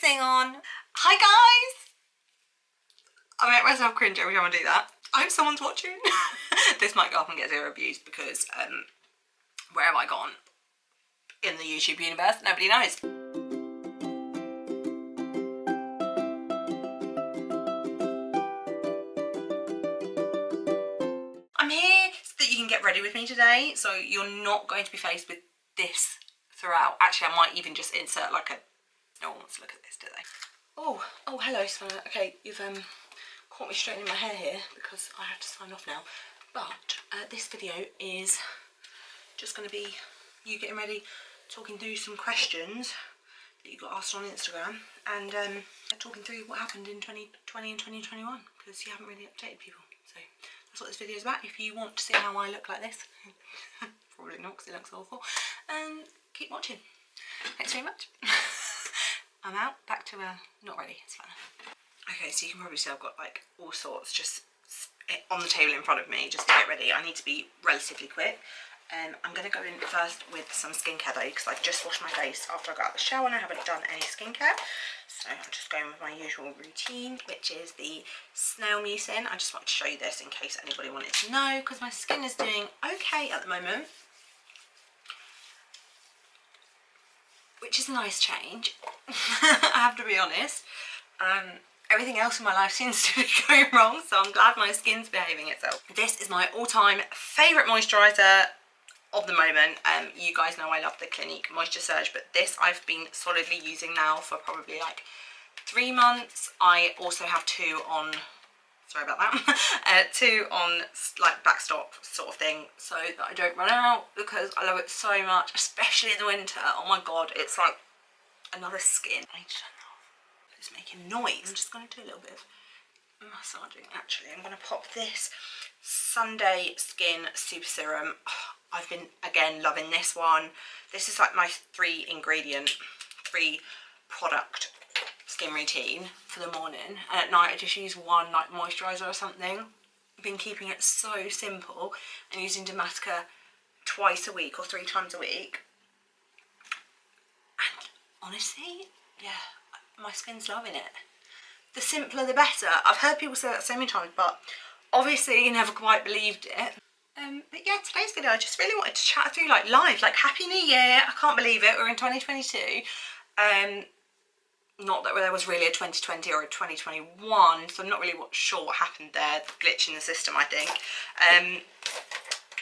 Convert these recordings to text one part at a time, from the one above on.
thing on. Hi guys! I make myself cringe every time I do that. I hope someone's watching. This might go up and get 0 views because where have I gone in the YouTube universe? Nobody knows. I'm here so that you can get ready with me today, so you're not going to be faced with this throughout. Actually, I might even just insert like a... No one wants to look at this, do they? Oh, hello, Savannah. Okay, you've caught me straightening my hair here because I have to sign off now. But this video is just going to be you getting ready, talking through some questions that you got asked on Instagram, and talking through what happened in 2020 and 2021 because you haven't really updated people. So that's what this video is about. If you want to see how I look like this, probably not because it looks awful, keep watching. Thanks very much. I'm out, back to not ready, it's fine. Okay, so you can probably see I've got like all sorts just on the table in front of me just to get ready. I need to be relatively quick. I'm going to go in first with some skincare though, because I've just washed my face after I got out of the shower and I haven't done any skincare. So I'm just going with my usual routine, which is the snail mucin. I just want to show you this in case anybody wanted to know, because my skin is doing okay at the moment, which is a nice change. I have to be honest. Everything else in my life seems to be going wrong, so I'm glad my skin's behaving itself. This is my all-time favourite moisturiser of the moment. You guys know I love the Clinique Moisture Surge, but this I've been solidly using now for probably like 3 months. I also have 2 on, sorry about that, 2 on like backstop sort of thing, so that I don't run out, because I love it so much, especially in the winter. Oh my god, it's like another skin. I need to turn that off. It's making noise. I'm just going to do a little bit of massaging actually. I'm going to pop this Sunday Skin Super Serum. I've been again loving this one. This is like my 3 product skin routine for the morning, and at night I just use one like moisturiser or something. I've been keeping it so simple and using Dematica twice a week or 3 times a week, and honestly, yeah, my skin's loving it. The simpler the better. I've heard people say that so many times, but obviously you never quite believed it. But yeah, today's video I just really wanted to chat through like life, like Happy New Year. I can't believe it, we're in 2022. Not that there was really a 2020 or a 2021, so I'm not really sure what happened there, the glitch in the system I think.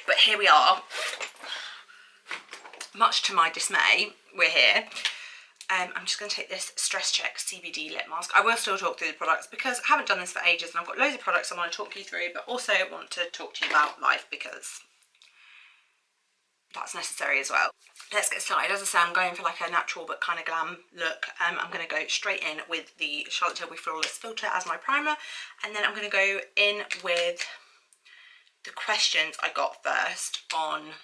But here we are. Much to my dismay, we're here. I'm just going to take this Stress Check CBD lip mask. I will still talk through the products because I haven't done this for ages and I've got loads of products I want to talk you through, but also want to talk to you about life because that's necessary as well. Let's get started. As I say, I'm going for like a natural but kind of glam look. I'm going to go straight in with the Charlotte Tilbury Flawless Filter as my primer, and then I'm going to go in with the questions I got first on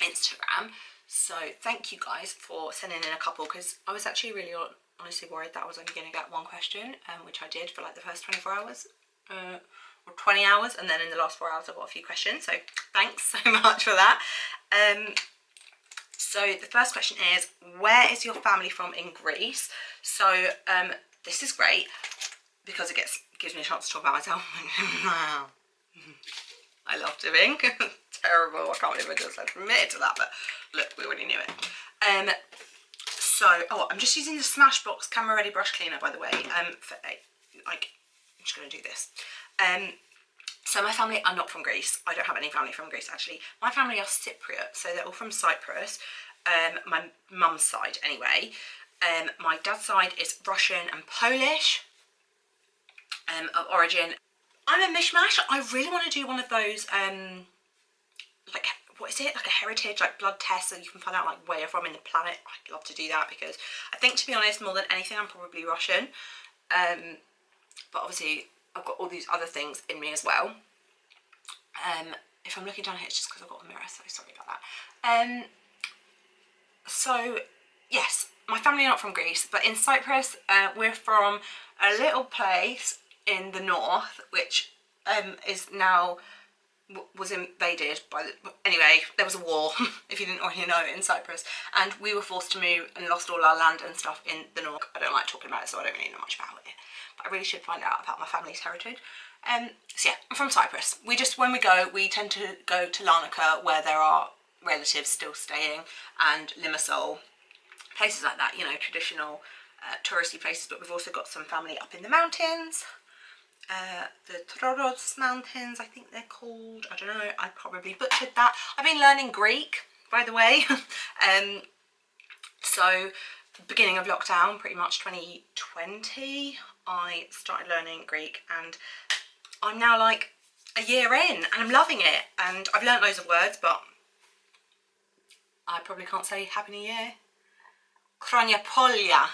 Instagram. So thank you guys for sending in a couple, because I was actually really honestly worried that I was only going to get 1 question, which I did for like the first 24 hours or 20 hours, and then in the last 4 hours I got a few questions, so thanks so much for that. So the first question is, where is your family from in Greece? So this is great because it gives me a chance to talk about myself. I love doing. Terrible, I can't believe I just admitted to that, but look, we already knew it. So, I'm just using the Smashbox Camera Ready Brush Cleaner, by the way, for like, I'm just going to do this. So my family are not from Greece. I don't have any family from Greece, actually. My family are Cypriot, so they're all from Cyprus. My mum's side, anyway. My dad's side is Russian and Polish of origin. I'm a mishmash. I really want to do one of those, like, what is it? Like a heritage, like blood test, so you can find out like where you're from in the planet. I'd love to do that because I think, to be honest, more than anything, I'm probably Russian. But obviously, I've got all these other things in me as well. If I'm looking down here, it's just because I've got a mirror, so sorry about that. So, yes, my family are not from Greece, but in Cyprus, we're from a little place in the north, which is now was invaded by anyway, there was a war, if you didn't already know, in Cyprus, and we were forced to move and lost all our land and stuff in the north. I don't like talking about it, so I don't really know much about it, but I really should find out about my family's heritage. So yeah, I'm from Cyprus. When we go, we tend to go to Larnaca, where there are relatives still staying, and Limassol, places like that, you know, traditional touristy places, but we've also got some family up in the mountains. The Troros Mountains, I think they're called. I don't know, I probably butchered that. I've been learning Greek, by the way. So beginning of lockdown, pretty much 2020, I started learning Greek, and I'm now like a year in and I'm loving it, and I've learned loads of words, but I probably can't say Happy New Year. Kronia Polia.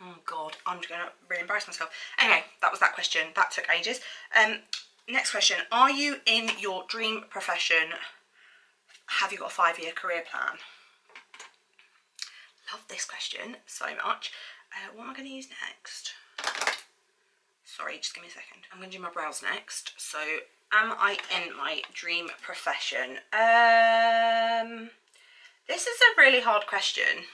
Oh god, I'm gonna really embarrass myself. Anyway, that was that question. That took ages. Next question. Are you in your dream profession? Have you got a 5-year career plan? Love this question so much. What am I going to use next? Sorry, just give me a second. I'm going to do my brows next. So, am I in my dream profession? This is a really hard question.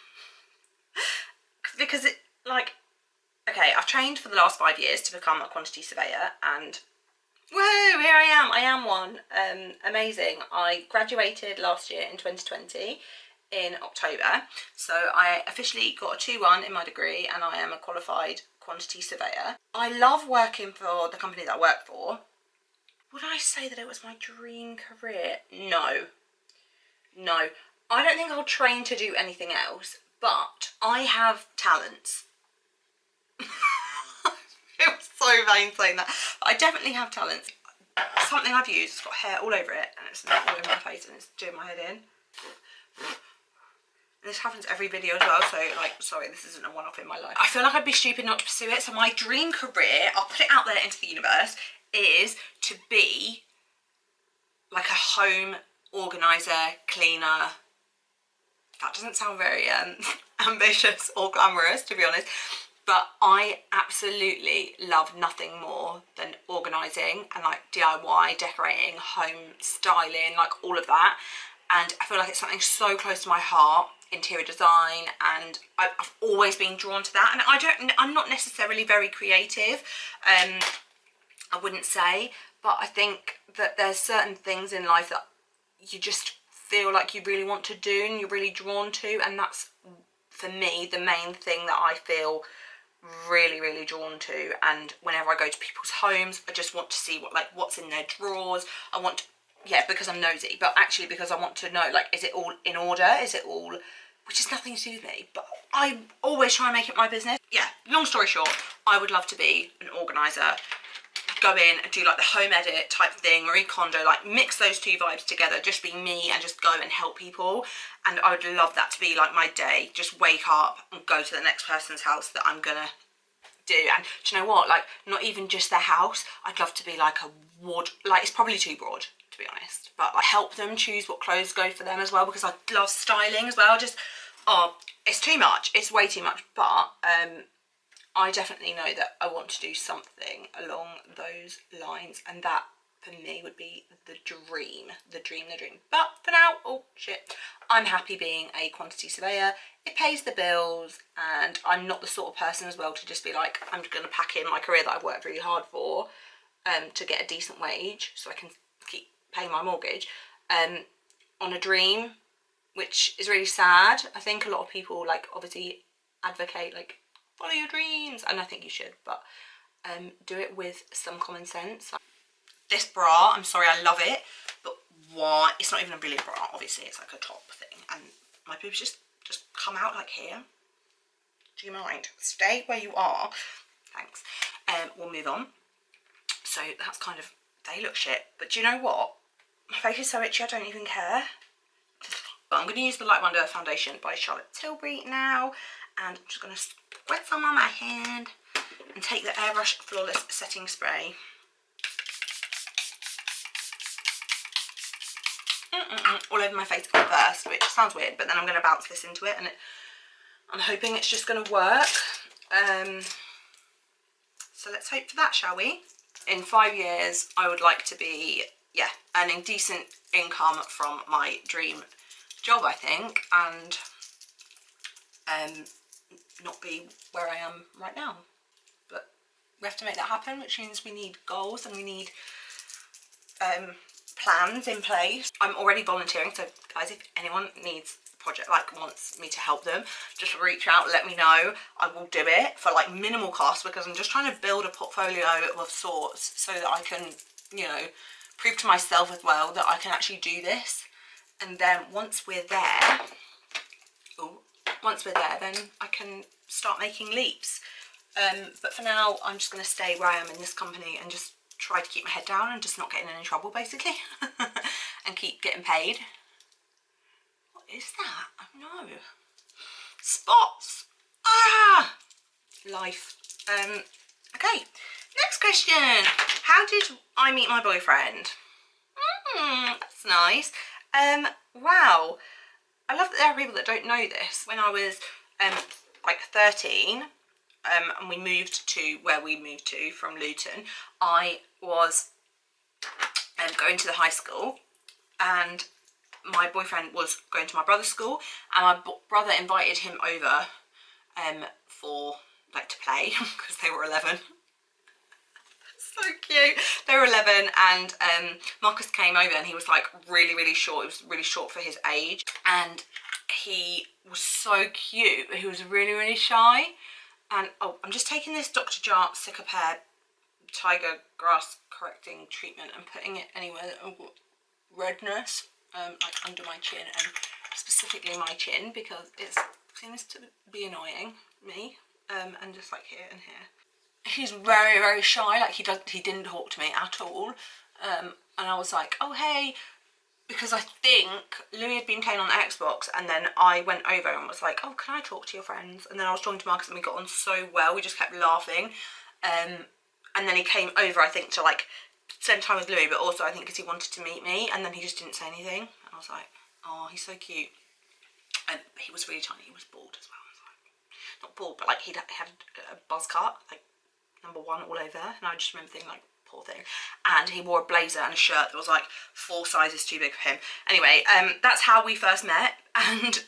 Because okay, I've trained for the last 5 years to become a quantity surveyor, and whoa, here I am one. Amazing. I graduated last year in 2020 in October, so I officially got a 2-1 in my degree, and I am a qualified quantity surveyor. I love working for the company that I work for. Would I say that it was my dream career? No. I don't think I'll train to do anything else, but I have talents. It was so vain saying that. But I definitely have talents. Something I've used, it's got hair all over it, and it's not all over my face, and it's doing my head in. And this happens every video as well, so like, sorry, this isn't a one-off in my life. I feel like I'd be stupid not to pursue it. So my dream career, I'll put it out there into the universe, is to be like a home organiser, cleaner. That doesn't sound very ambitious or glamorous, to be honest, but I absolutely love nothing more than organising and like DIY, decorating, home styling, like all of that. And I feel like it's something so close to my heart, interior design, and I've always been drawn to that. And I'm not necessarily very creative, I wouldn't say, but I think that there's certain things in life that you just feel like you really want to do and you're really drawn to, and that's for me the main thing that I feel really drawn to. And whenever I go to people's homes, I just want to see what's in their drawers. I want to, yeah, because I'm nosy, but actually because I want to know, like, is it all in order? Is it all, which is nothing to do with me, but I always try and make it my business. Yeah, long story short, I would love to be an organiser, go in and do like the home edit type thing, Marie Kondo, like mix those two vibes together, just be me and just go and help people. And I would love that to be like my day, just wake up and go to the next person's house that I'm gonna do. And do you know what, like, not even just their house, I'd love to be like a ward, like, it's probably too broad to be honest, but I help them choose what clothes go for them as well, because I love styling as well. Just, oh, it's too much, it's way too much, but I definitely know that I want to do something along those lines, and that for me would be the dream. But for now, oh shit, I'm happy being a quantity surveyor. It pays the bills, and I'm not the sort of person as well to just be like, I'm just going to pack in my career that I've worked really hard for to get a decent wage so I can keep paying my mortgage on a dream, which is really sad. I think a lot of people, like, obviously advocate like follow your dreams, and I think you should, but do it with some common sense. This bra, I'm sorry, I love it, but why? It's not even a really bra, obviously, it's like a top thing, and my boobs just come out like here. Do you mind? Stay where you are. Thanks. We'll move on. So that's kind of, they look shit, but do you know what? My face is so itchy, I don't even care. But I'm going to use the Light Wonder foundation by Charlotte Tilbury now, and I'm just going to spread some on my hand and take the Airbrush Flawless Setting Spray. All over my face first, which sounds weird, but then I'm going to bounce this into it, and I'm hoping it's just going to work. So let's hope for that, shall we? in 5 years I would like to be, yeah, earning decent income from my dream job, I think, and not be where I am right now. But we have to make that happen, which means we need goals and we need plans in place. I'm already volunteering, so guys, if anyone needs a project, like wants me to help them, just reach out, let me know. I will do it for like minimal cost, because I'm just trying to build a portfolio of sorts so that I can, you know, prove to myself as well that I can actually do this. And then once we're there, then I can start making leaps. But for now, I'm just going to stay where I am in this company and just try to keep my head down and just not get in any trouble, basically, and keep getting paid. What is that? Oh no. Spots. Ah! Life. Okay. Next question. How did I meet my boyfriend? That's nice. Wow. I love that there are people that don't know this. When I was like 13, and we moved to where we moved to from Luton, I was going to the high school, and my boyfriend was going to my brother's school, and my brother invited him over for like to play because they were 11. So cute. They were 11, and Marcus came over, and he was like really short. He was really short for his age, and he was so cute, but he was really shy. And oh, I'm just taking this Dr. Jart Cicapair Tiger Grass Correcting Treatment and putting it anywhere that I've got redness, like under my chin, and specifically my chin, because it seems to be annoying me, and just like here and here. He's very shy, like he didn't talk to me at all, and I was like, oh hey, because I think Louis had been playing on the Xbox, and then I went over and was like, oh, can I talk to your friends? And then I was talking to Marcus, and we got on so well, we just kept laughing, and then he came over, I think, to like spend time with Louis, but also I think because he wanted to meet me, and then he just didn't say anything, and I was like, oh, he's so cute. And he was really tiny, he was bald as well. I was like, not bald, but like he had a buzz cut, like number 1 all over, and I just remember thinking like, poor thing. And he wore a blazer and a shirt that was like 4 sizes too big for him. Anyway, that's how we first met, and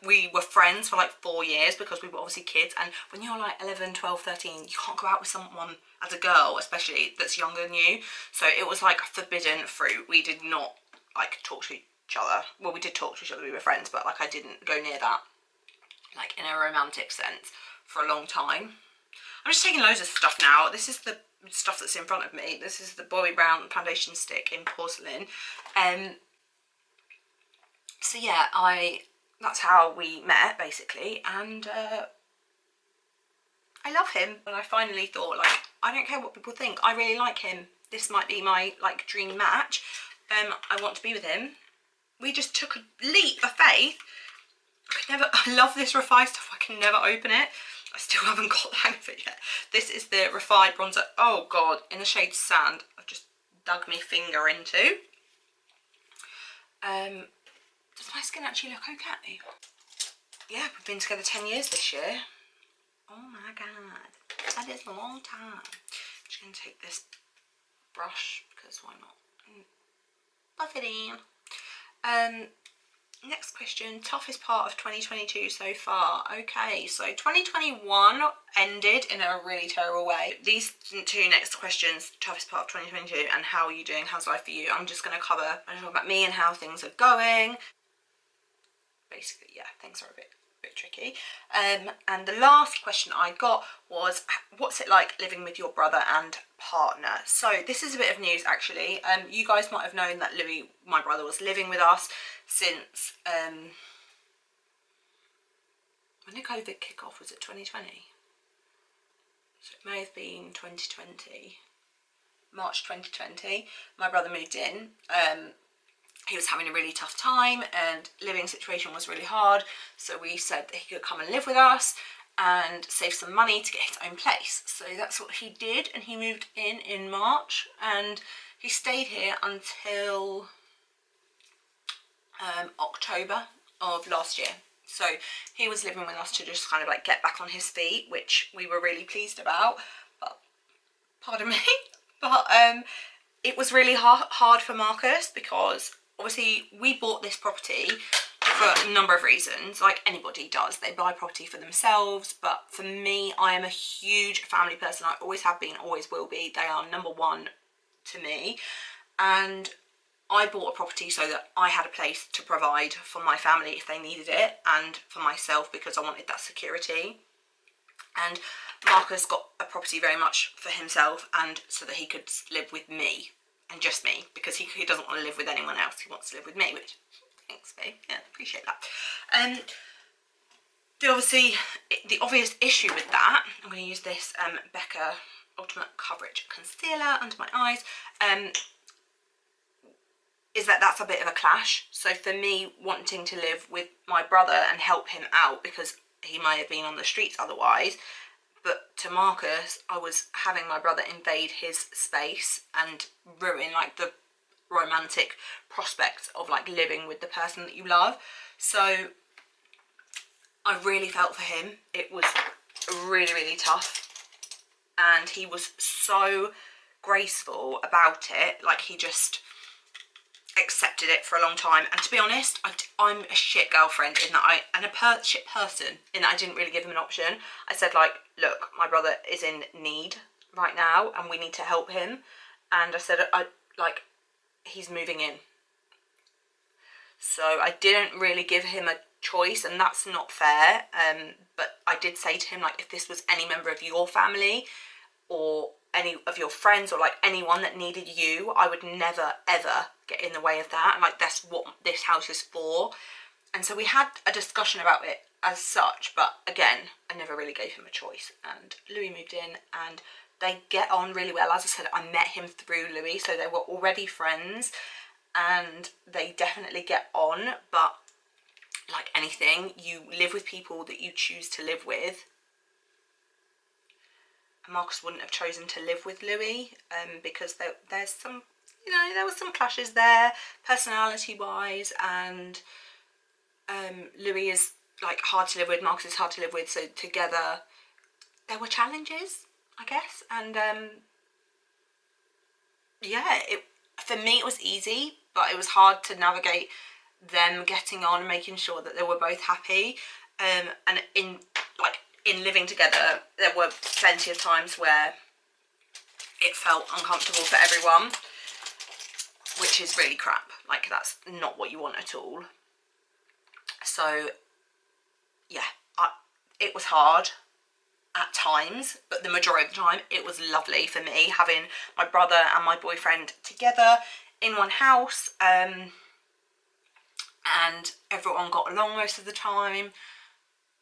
we were friends for like 4 years because we were obviously kids, and when you're like 11, 12, 13, you can't go out with someone as a girl, especially that's younger than you, so it was like forbidden fruit. We did not like talk to each other. Well, we did talk to each other, we were friends, but like I didn't go near that like in a romantic sense for a long time. I'm just taking loads of stuff now. This is the stuff that's in front of me. This is the Bobbi Brown foundation stick in Porcelain. So yeah, that's how we met basically, and I love him. And I finally thought, like, I don't care what people think, I really like him. This might be my like dream match. I want to be with him. We just took a leap of faith. I love this Refi stuff. I can never open it. I still haven't got the hang of it yet. This is the Refi bronzer. Oh god, in the shade Sand. I've just dug my finger into. Does my skin actually look okay? Yeah, we've been together 10 years this year. Oh my god, that is a long time. I'm just going to take this brush, because why not? Buff it in. Next question, toughest part of 2022 so far. Okay, so 2021 ended in a really terrible way. These 2 next questions, toughest part of 2022 and how are you doing, how's life for you, I'm just going to cover, I'm going to talk about me and how things are going. Basically, yeah, things are a bit tricky. And the last question I got was, what's it like living with your brother and partner? So this is a bit of news actually. You guys might have known that Louis, my brother, was living with us since when did COVID kick off? Was it 2020? So it may have been 2020, March 2020. My brother moved in. He was having a really tough time and living situation was really hard, so we said that he could come and live with us and save some money to get his own place. So that's what he did, and he moved in March, and he stayed here until October of last year. So he was living with us to just kind of like get back on his feet, which we were really pleased about. But pardon me, But it was really hard for Marcus because obviously we bought this property for a number of reasons, like anybody does. They buy property for themselves, but for me, I am a huge family person. I always have been, always will be. They are number one to me. And I bought a property so that I had a place to provide for my family if they needed it, and for myself because I wanted that security. And Marcus got a property very much for himself and so that he could live with me, and just me, because he doesn't want to live with anyone else. He wants to live with me, which, thanks babe, yeah, appreciate that. The obvious issue with that, I'm going to use this Becca Ultimate Coverage Concealer under my eyes, is that that's a bit of a clash. So for me, wanting to live with my brother and help him out because he might have been on the streets otherwise, but to Marcus, I was having my brother invade his space and ruin like the romantic prospects of like living with the person that you love. So I really felt for him. It was really, really tough, and he was so graceful about it. Like, he just accepted it for a long time. And to be honest, I'm a shit girlfriend in that shit person in that I didn't really give him an option. I said, like, look, my brother is in need right now and we need to help him. And I said, he's moving in. So I didn't really give him a choice, and that's not fair. But I did say to him, like, if this was any member of your family or any of your friends or like anyone that needed you, I would never ever get in the way of that. And like, that's what this house is for. And so we had a discussion about it as such, but again, I never really gave him a choice. And Louis moved in and they get on really well. As I said, I met him through Louis, so they were already friends and they definitely get on. But like anything, you live with people that you choose to live with. Marcus wouldn't have chosen to live with Louis because there's some, there was some clashes there personality wise, and Louis is like hard to live with, Marcus is hard to live with, so together there were challenges, I guess. And yeah, for me it was easy, but it was hard to navigate them getting on and making sure that they were both happy. And in living together, there were plenty of times where it felt uncomfortable for everyone, which is really crap. Like, that's not what you want at all. So yeah, it was hard at times, but the majority of the time it was lovely for me having my brother and my boyfriend together in one house, and everyone got along most of the time.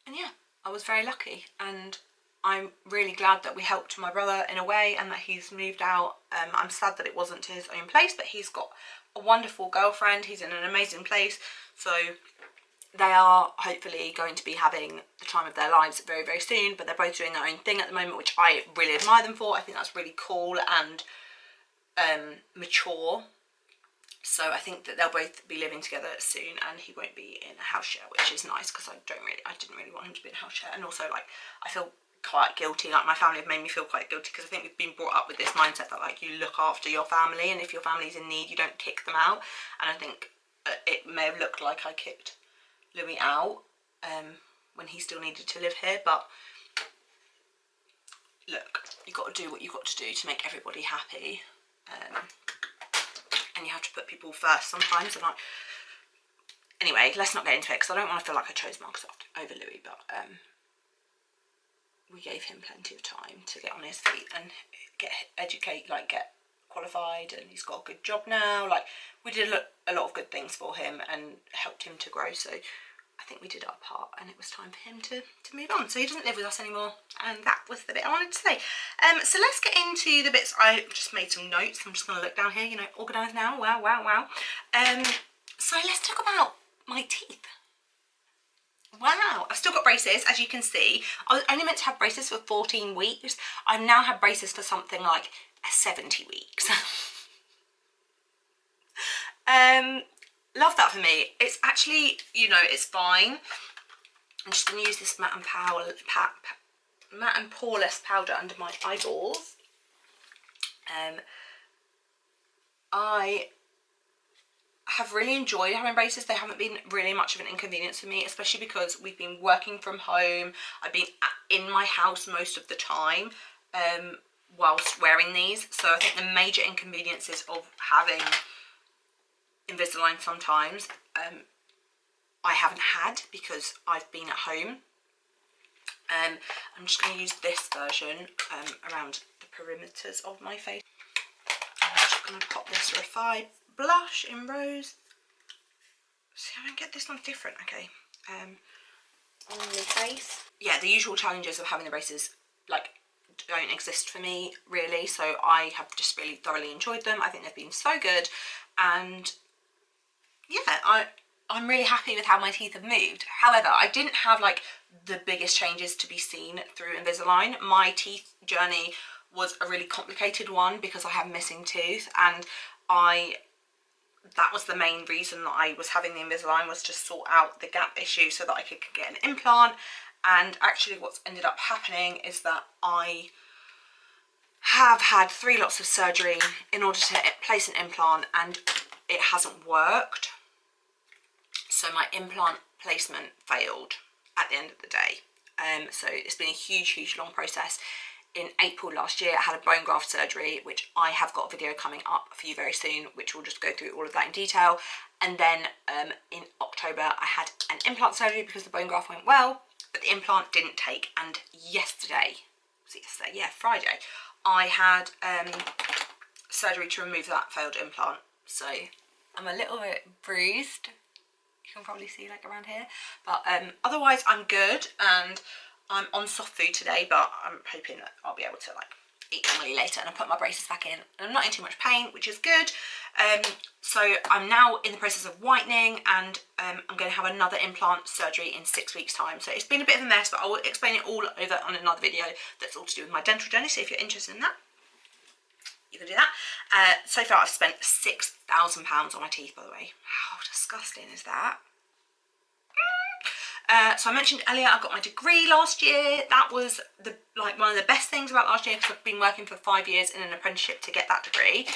And yeah, I was very lucky, and I'm really glad that we helped my brother in a way and that he's moved out. I'm sad that it wasn't to his own place, but he's got a wonderful girlfriend. He's in an amazing place, so they are hopefully going to be having the time of their lives very, very soon. But they're both doing their own thing at the moment, which I really admire them for. I think that's really cool and mature. So I think that they'll both be living together soon, and he won't be in a house share, which is nice because I didn't really want him to be in a house share. And also, like, I feel quite guilty, like my family have made me feel quite guilty because I think we've been brought up with this mindset that like you look after your family, and if your family's in need you don't kick them out. And I think it may have looked like I kicked Louis out when he still needed to live here, but look, you've got to do what you've got to do to make everybody happy. And you have to put people first sometimes. And anyway, let's not get into it because I don't want to feel like I chose Marcus over Louis, but we gave him plenty of time to get on his feet and get qualified, and he's got a good job now. Like, we did a lot of good things for him and helped him to grow, so I think we did our part, and it was time for him to move on. So he doesn't live with us anymore, and that was the bit I wanted to say. So let's get into the bits. I just made some notes. I'm just going to look down here, organised now. Wow. So let's talk about my teeth. Wow, I've still got braces, as you can see. I was only meant to have braces for 14 weeks. I've now had braces for something like 70 weeks. Love that for me. It's actually, it's fine. I'm just going to use this matte and poreless powder under my eyeballs. I have really enjoyed having braces. They haven't been really much of an inconvenience for me, especially because we've been working from home. I've been in my house most of the time whilst wearing these. So I think the major inconveniences of having Invisalign sometimes I haven't had because I've been at home. I'm just going to use this version around the perimeters of my face. I'm just going to pop this Refi blush in Rose. See, I don't get this one different. Okay, on the face. Yeah, the usual challenges of having the braces like don't exist for me really, so I have just really thoroughly enjoyed them. I think they've been so good, and yeah, I'm really happy with how my teeth have moved. However, I didn't have like the biggest changes to be seen through Invisalign. My teeth journey was a really complicated one because I have missing tooth, and that was the main reason that I was having the Invisalign, was to sort out the gap issue so that I could get an implant. And actually what's ended up happening is that I have had 3 lots of surgery in order to place an implant, and it hasn't worked. So my implant placement failed at the end of the day. So it's been a huge long process. In April last year I had a bone graft surgery, which I have got a video coming up for you very soon, which will just go through all of that in detail. And then in October I had an implant surgery because the bone graft went well, but the implant didn't take. And yesterday, was it yesterday? Yeah, Friday, I had surgery to remove that failed implant. So I'm a little bit bruised. You can probably see like around here, but otherwise I'm good, and I'm on soft food today, but I'm hoping that I'll be able to like eat normally later. And I put my braces back in and I'm not in too much pain, which is good. So I'm now in the process of whitening, and I'm going to have another implant surgery in 6 weeks time. So it's been a bit of a mess, but I will explain it all over on another video that's all to do with my dental journey. So if you're interested in that, you can do that. So far I've spent £6,000 on my teeth, by the way. How disgusting is that? So I mentioned earlier I got my degree last year. That was one of the best things about last year, because I've been working for 5 years in an apprenticeship to get that degree.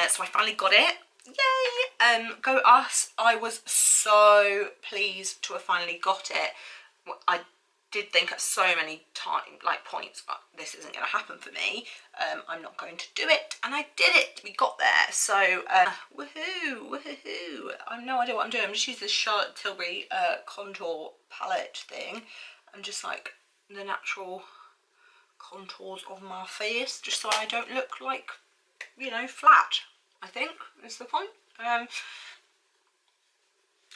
So I finally got it. Yay! Go us. I was so pleased to have finally got it. I did think at so many points, this isn't going to happen for me. I'm not going to do it, and I did it. We got there. So woohoo! I have no idea what I'm doing. I'm just using this Charlotte Tilbury contour palette thing, and just like the natural contours of my face, just so I don't look like, you know, flat. I think is the point.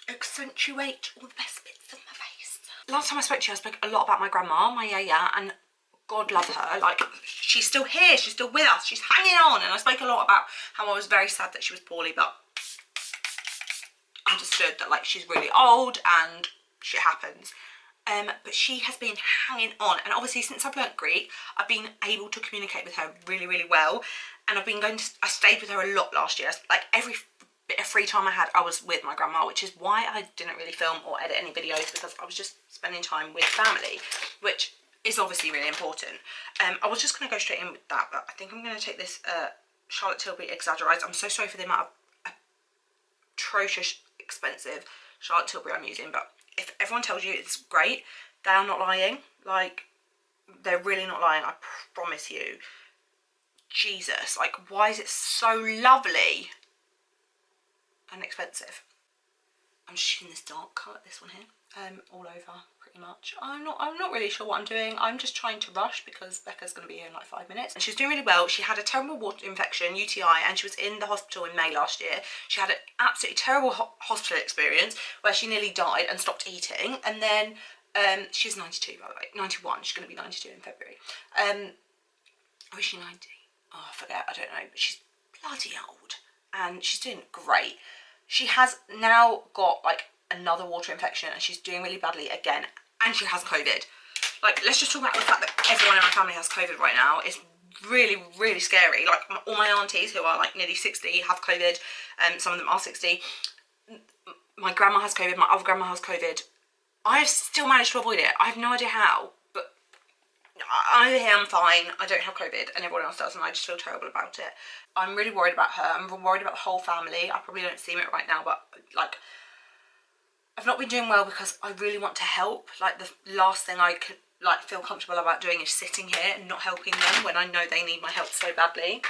Accentuate all the best bits of my face. Last time I spoke to you, I spoke a lot about my grandma, my yaya, and God love her. Like, she's still here, she's still with us, she's hanging on. And I spoke a lot about how I was very sad that she was poorly, but understood that like she's really old and shit happens. But she has been hanging on, and obviously since I've learnt Greek, I've been able to communicate with her really well. And I stayed with her a lot last year. Like every bit of free time I had, I was with my grandma, which is why I didn't really film or edit any videos, because I was just spending time with family, which is obviously really important. I was just going to go straight in with that, but I think I'm going to take this Charlotte Tilbury Exaggerate. I'm so sorry for the amount of atrocious expensive Charlotte Tilbury I'm using, but if everyone tells you it's great, they are not lying. Like, they're really not lying, I promise you. Jesus, like, why is it so lovely and expensive? I'm just using this dark colour, this one here, all over pretty much. I'm not really sure what I'm doing. I'm just trying to rush because Becca's going to be here in like 5 minutes, and she's doing really well. She had a terrible water infection, UTI, and she was in the hospital in May last year. She had an absolutely terrible hospital experience where she nearly died and stopped eating. And then she's 92, by the way, 91. She's going to be 92 in February. Or is she 90? Oh, I forget, I don't know, but she's bloody old and she's doing great. She has now got like another water infection and she's doing really badly again, and she has COVID. Like, let's just talk about the fact that everyone in my family has COVID right now. It's really scary. Like, all my aunties who are like nearly 60 have COVID, and some of them are 60. My grandma has COVID, my other grandma has COVID. I have still managed to avoid it. I have no idea how, but over here I'm fine, I don't have COVID and everyone else does, and I just feel terrible about it. I'm really worried about her, I'm worried about the whole family. I probably don't seem it right now, but like, I've not been doing well because I really want to help. Like, the last thing I could like feel comfortable about doing is sitting here and not helping them when I know they need my help so badly.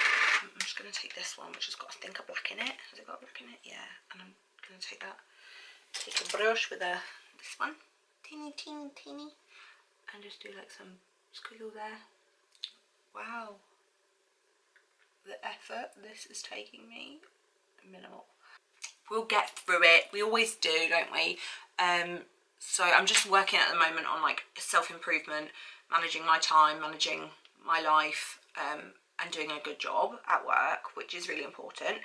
I'm just going to take this one, which has got, I think, a black in it. Has it got a black in it? Yeah. And I'm going to take that. Take a brush with this one. Teeny, teeny, teeny. And just do like some squiggle there. Wow. The effort this is taking me. Minimal. We'll get through it. We always do, don't we? So I'm just working at the moment on like self-improvement, managing my time, managing my life, and doing a good job at work, which is really important.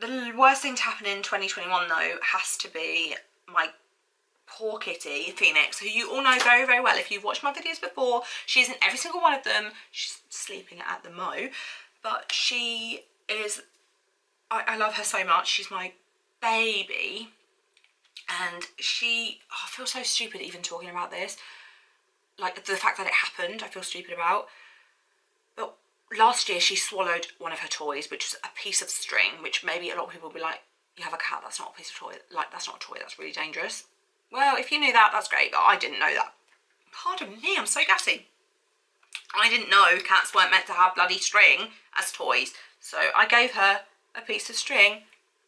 The worst thing to happen in 2021 though has to be my poor kitty, Phoenix, who you all know very, very well. If you've watched my videos before, she's in every single one of them. She's sleeping at the mo, but she is, I love her so much. She's my baby. And I feel so stupid even talking about this. Like, the fact that it happened, I feel stupid about. But last year she swallowed one of her toys, which was a piece of string, which maybe a lot of people will be like, you have a cat, that's not a piece of toy. Like, that's not a toy, that's really dangerous. Well, if you knew that, that's great, but I didn't know that. Pardon me, I'm so gassy. I didn't know cats weren't meant to have bloody string as toys. So I gave her a piece of string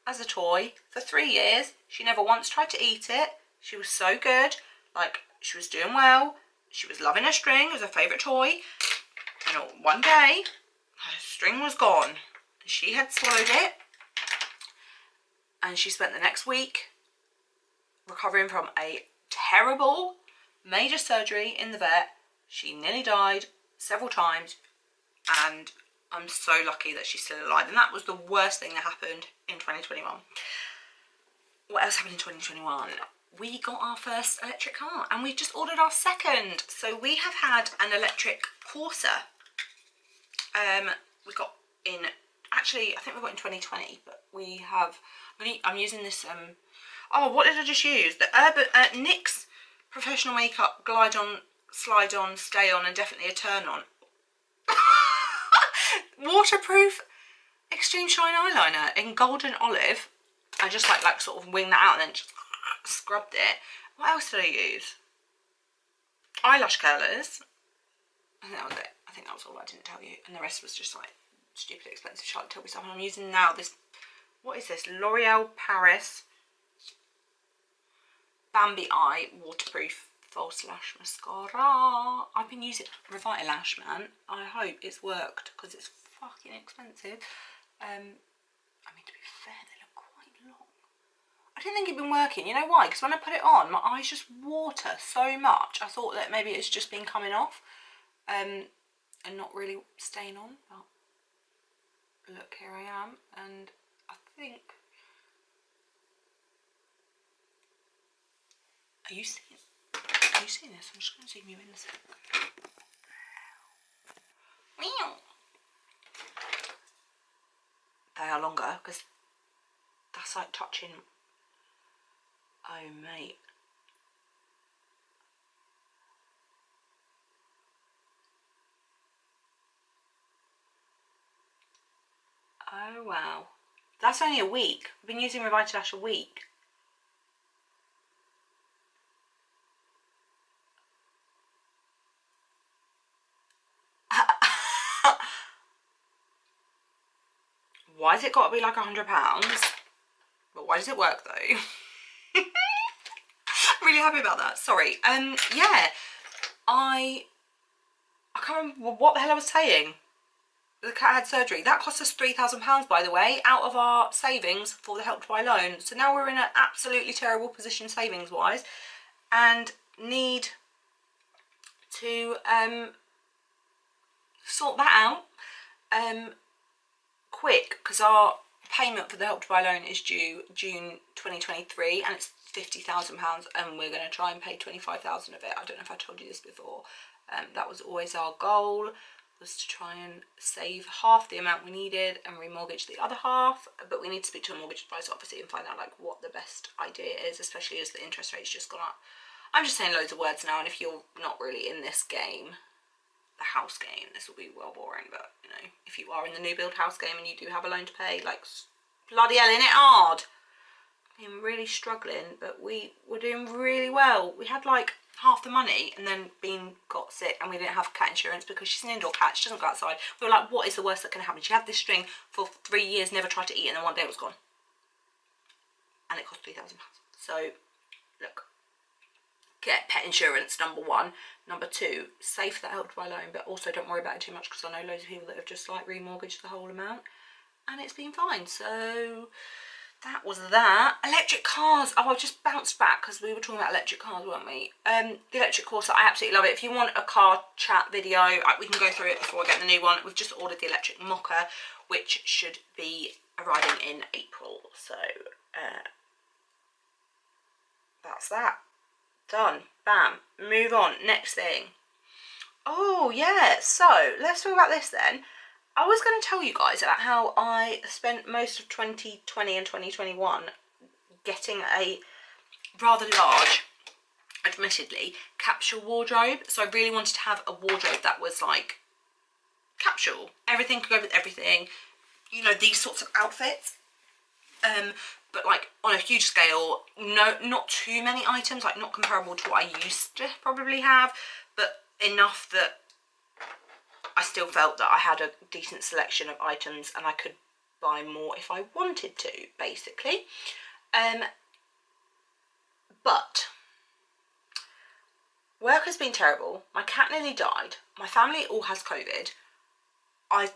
as a toy for 3 years. She never once tried to eat it. She was so good. Like, she was doing well. She was loving her string. It was her favourite toy. And one day, her string was gone. She had swallowed it. And she spent the next week recovering from a terrible major surgery in the vet. She nearly died several times. And I'm so lucky that she's still alive. And that was the worst thing that happened in 2021. What else happened in 2021? We got our first electric car and we just ordered our second. So we have had an electric Corsa. We got in, actually I think we got in 2020, but we have, I'm using this, oh, what did I just use? The Urban, NYX Professional Makeup Glide On, Slide On, Stay On, and Definitely a Turn On. Waterproof Extreme Shine Eyeliner in Golden Olive. I just like sort of winged that out and then just scrubbed it. What else did I use? Eyelash curlers. I think that was it. I think that was all I didn't tell you. And the rest was just like stupid expensive Charlotte Tilbury stuff. And I'm using now this, what is this? L'Oreal Paris Bambi Eye Waterproof False Lash Mascara. I've been using Revitalash, man. I hope it's worked because it's fucking expensive. I mean, to be fair, they look quite long. I didn't think it'd been working. You know why? Because when I put it on, my eyes just water so much. I thought that maybe it's just been coming off and not really staying on. But look, here I am, and I think. Are you seeing? Are you seeing this? I'm just going to zoom you in a second. They are longer because that's like touching. Oh mate. Oh wow. That's only a week. I've been using Revitalash a week. Why has it got to be like £100? But why does it work though? I'm really happy about that. Sorry. Yeah. I can't remember what the hell I was saying. The cat had surgery. That cost us £3,000, by the way, out of our savings for the Help to Buy loan. So now we're in an absolutely terrible position savings-wise, and need to sort that out quick, because our payment for the Help to Buy loan is due June 2023, and it's £50,000, and we're going to try and pay 25,000 of it. I don't know if I told you this before. That was always our goal, was to try and save half the amount we needed and remortgage the other half. But we need to speak to a mortgage advisor obviously and find out like what the best idea is, especially as the interest rate's just gone up. I'm just saying loads of words now, and if you're not really in this game, the house game, this will be well boring, but you know, if you are in the new build house game and you do have a loan to pay, like, bloody hell, isn't it hard? I'm really struggling, but we were doing really well. We had like half the money, and then Bean got sick and we didn't have cat insurance because she's an indoor cat, she doesn't go outside. We were like, what is the worst that can happen? She had this string for 3 years, never tried to eat it, and then one day it was gone. And it cost £3,000. So, look. Get pet insurance, number one. Number two, save that Help to Buy loan, but also don't worry about it too much because I know loads of people that have just like remortgaged the whole amount and it's been fine. So that was that. Electric cars. Oh, I've just bounced back because we were talking about electric cars, weren't we? The electric Corsa, I absolutely love it. If you want a car chat video, we can go through it before I get the new one. We've just ordered the electric Mocha, which should be arriving in April. So that's that. Done. Bam. Move on. Next thing. Oh, yeah. So, let's talk about this then. I was going to tell you guys about how I spent most of 2020 and 2021 getting a rather large, admittedly, capsule wardrobe. So I really wanted to have a wardrobe that was like capsule. Everything could go with everything. You know, these sorts of outfits. But like on a huge scale, no, not too many items, like not comparable to what I used to probably have, but enough that I still felt that I had a decent selection of items and I could buy more if I wanted to, basically. But work has been terrible. My cat nearly died. My family all has COVID. I've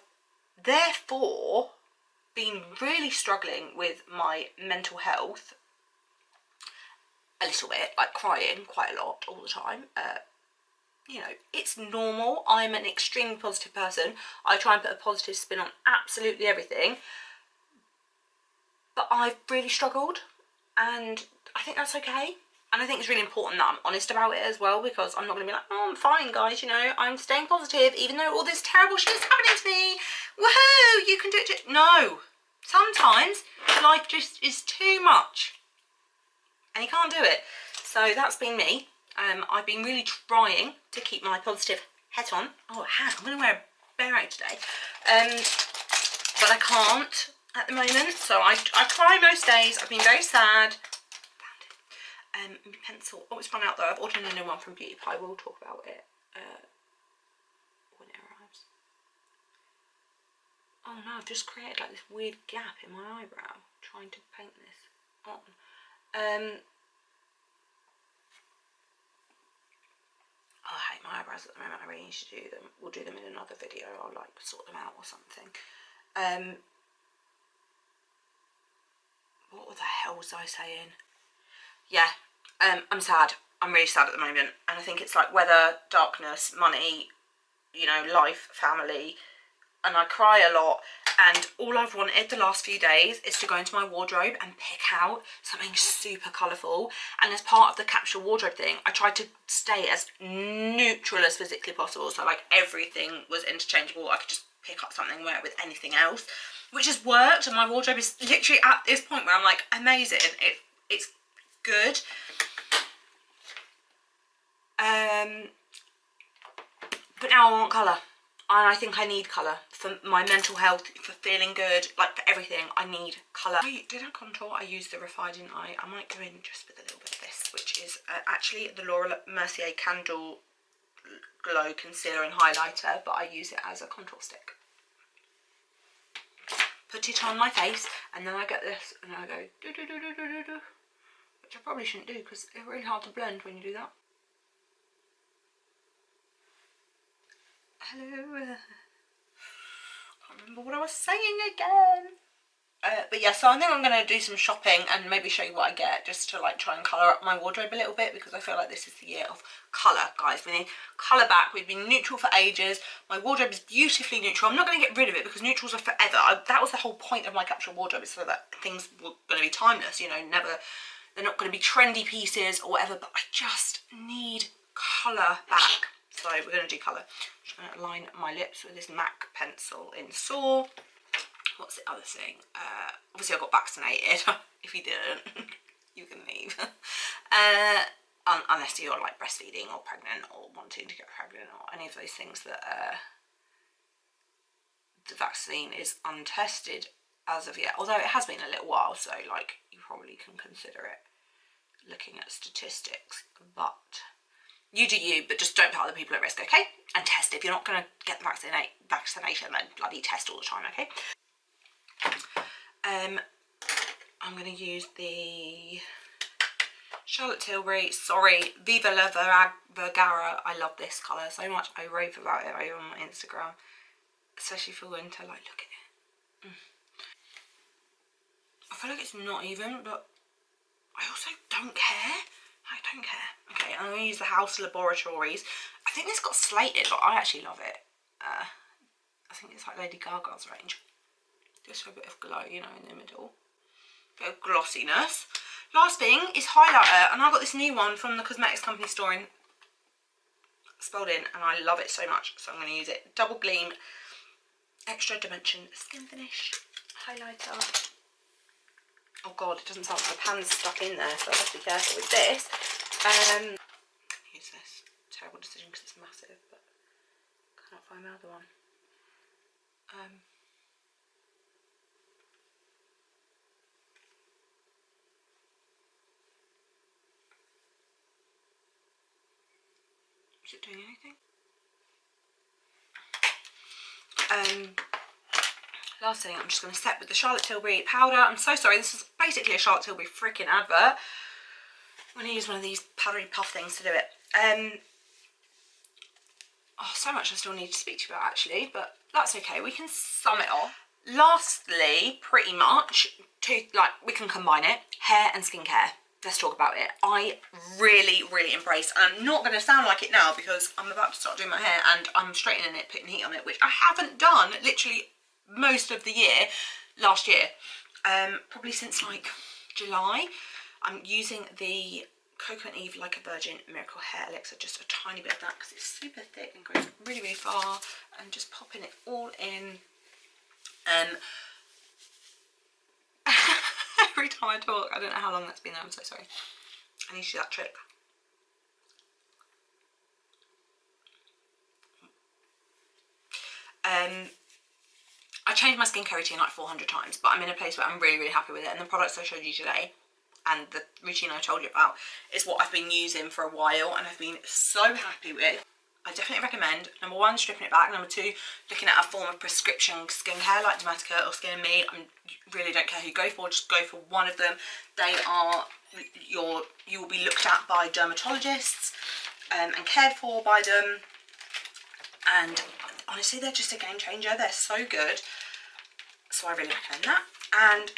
therefore been really struggling with my mental health a little bit, like crying quite a lot all the time. You know, it's normal. I'm an extremely positive person. I try and put a positive spin on absolutely everything, but I've really struggled, and I think that's okay. And I think it's really important that I'm honest about it as well, because I'm not going to be like, oh, I'm fine, guys, you know, I'm staying positive, even though all this terrible shit is happening to me. Woohoo, you can do it too. No. Sometimes life just is too much and you can't do it. So that's been me. I've been really trying to keep my positive head on. Oh, I'm going to wear a beret today. But I can't at the moment. So I cry most days. I've been very sad. Found it. Pencil. Oh, it's run out though. I've ordered a new one from Beauty Pie. We'll talk about it when it arrives. Oh no, I've just created like this weird gap in my eyebrow trying to paint this on. Oh, I hate my eyebrows at the moment. I really need to do them. We'll do them in another video. I'll like sort them out or something. What the hell was I saying? Yeah, I'm sad. I'm really sad at the moment. And I think it's like weather, darkness, money, you know, life, family. And I cry a lot, and all I've wanted the last few days is to go into my wardrobe and pick out something super colourful. And as part of the capsule wardrobe thing, I tried to stay as neutral as physically possible, so like everything was interchangeable. I could just pick up something and wear it with anything else, which has worked, and my wardrobe is literally at this point where I'm like, amazing, it's good. But now I want colour. And I think I need colour for my mental health, for feeling good, like for everything. I need colour. Did I contour? I used the Refined, didn't I? I might go in just with a little bit of this, which is actually the Laura Mercier Candle Glow Concealer and Highlighter, but I use it as a contour stick. Put it on my face, and then I get this, and I go do do do do do do do, which I probably shouldn't do because it's really hard to blend when you do that. Hello. Can't remember what I was saying again. But yeah, so I think I'm going to do some shopping and maybe show you what I get, just to like try and colour up my wardrobe a little bit, because I feel like this is the year of colour, guys. We need colour back. We've been neutral for ages. My wardrobe is beautifully neutral. I'm not going to get rid of it because neutrals are forever. That was the whole point of my capsule wardrobe, is so that things were going to be timeless, you know, they're not going to be trendy pieces or whatever, but I just need colour back. So we're going to do colour. I'm just going to line my lips with this MAC pencil in Saw. What's the other thing? Obviously I got vaccinated. If you didn't, you can leave. unless you're like breastfeeding or pregnant or wanting to get pregnant or any of those things that the vaccine is untested as of yet, although it has been a little while, so like you probably can consider it looking at statistics. But you do you, but just don't put other people at risk, okay? And test. If you're not going to get the vaccination, then bloody test all the time, okay? I'm going to use the Charlotte Tilbury, sorry, Viva La Vergara. I love this colour so much. I rave about it over on my Instagram, especially for winter. Like, look at it. I feel like it's not even, but I also don't care. I don't care. Okay, I'm going to use the House Laboratories. I think this got slated, but I actually love it. I think it's like Lady Gaga's range. Just for a bit of glow, you know, in the middle. Bit of glossiness. Last thing is highlighter, and I got this new one from the cosmetics company store in Spalding, and I love it so much, so I'm going to use it. Double Gleam Extra Dimension Skin Finish highlighter. Oh god, it doesn't sound like the pan's stuck in there, so I have to be careful with this. Use this. Terrible decision because it's massive, but I cannot find my other one. Is it doing anything? Last thing, I'm just going to set with the Charlotte Tilbury powder. I'm so sorry, this is basically a Charlotte Tilbury freaking advert. I'm going to use one of these powdery puff things to do it. Oh, so much I still need to speak to you about actually, but that's okay, we can sum it off. Lastly, pretty much, we can combine it, hair and skincare. Let's talk about it. I really, really embrace, and I'm not going to sound like it now because I'm about to start doing my hair and I'm straightening it, putting heat on it, which I haven't done literally most of the year, last year, probably since like July. I'm using the Coco and Eve Like a Virgin Miracle Hair Elixir, just a tiny bit of that because it's super thick and goes really, really far, and just popping it all in. Every time I talk, I don't know how long that's been there, I'm so sorry. I need to do that trick. I changed my skincare routine like 400 times, but I'm in a place where I'm really, really happy with it, and the products I showed you today and the routine I told you about is what I've been using for a while and I've been so happy with. I definitely recommend, number one, stripping it back, number two, looking at a form of prescription skincare like Dermatica or Skin and Me. I really don't care who you go for, just go for one of them. They are, you will be looked at by dermatologists and cared for by them, and honestly they're just a game changer. They're so good, so I really recommend that. And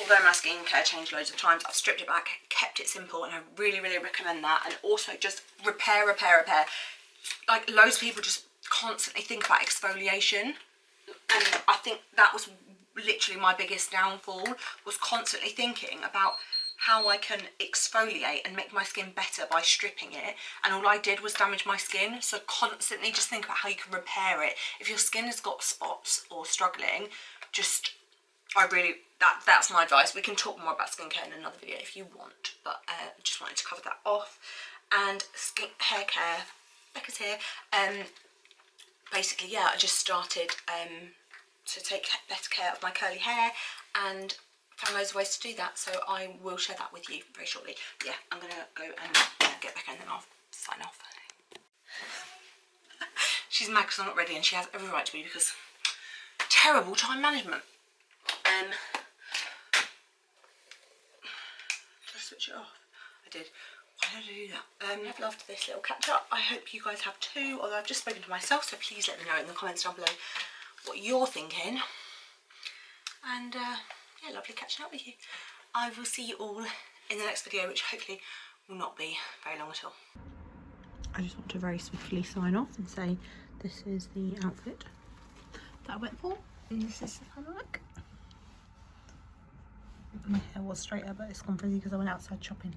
although my skincare changed loads of times, I've stripped it back, kept it simple, and I really, really recommend that. And also just repair. Like, loads of people just constantly think about exfoliation, and I think that was literally my biggest downfall, was constantly thinking about how I can exfoliate and make my skin better by stripping it, and all I did was damage my skin. So constantly just think about how you can repair it. If your skin has got spots or struggling, just, that's my advice. We can talk more about skincare in another video if you want, but just wanted to cover that off. And hair care, Becca's here. Basically, yeah, I just started to take better care of my curly hair and found loads of ways to do that, so I will share that with you very shortly. But yeah, I'm gonna go and get Becca and then I'll sign off. She's mad because I'm not ready, and she has every right to be because terrible time management. Did I switch it off? I did. Why did I do that? I've loved this little catch up. I hope you guys have too, although I've just spoken to myself, so please let me know in the comments down below what you're thinking. And yeah, lovely catching up with you. I will see you all in the next video, which hopefully will not be very long at all. I just want to very swiftly sign off and say this is the outfit that I went for, and this is the final look. My hair was straighter, but it's gone frizzy because I went outside shopping.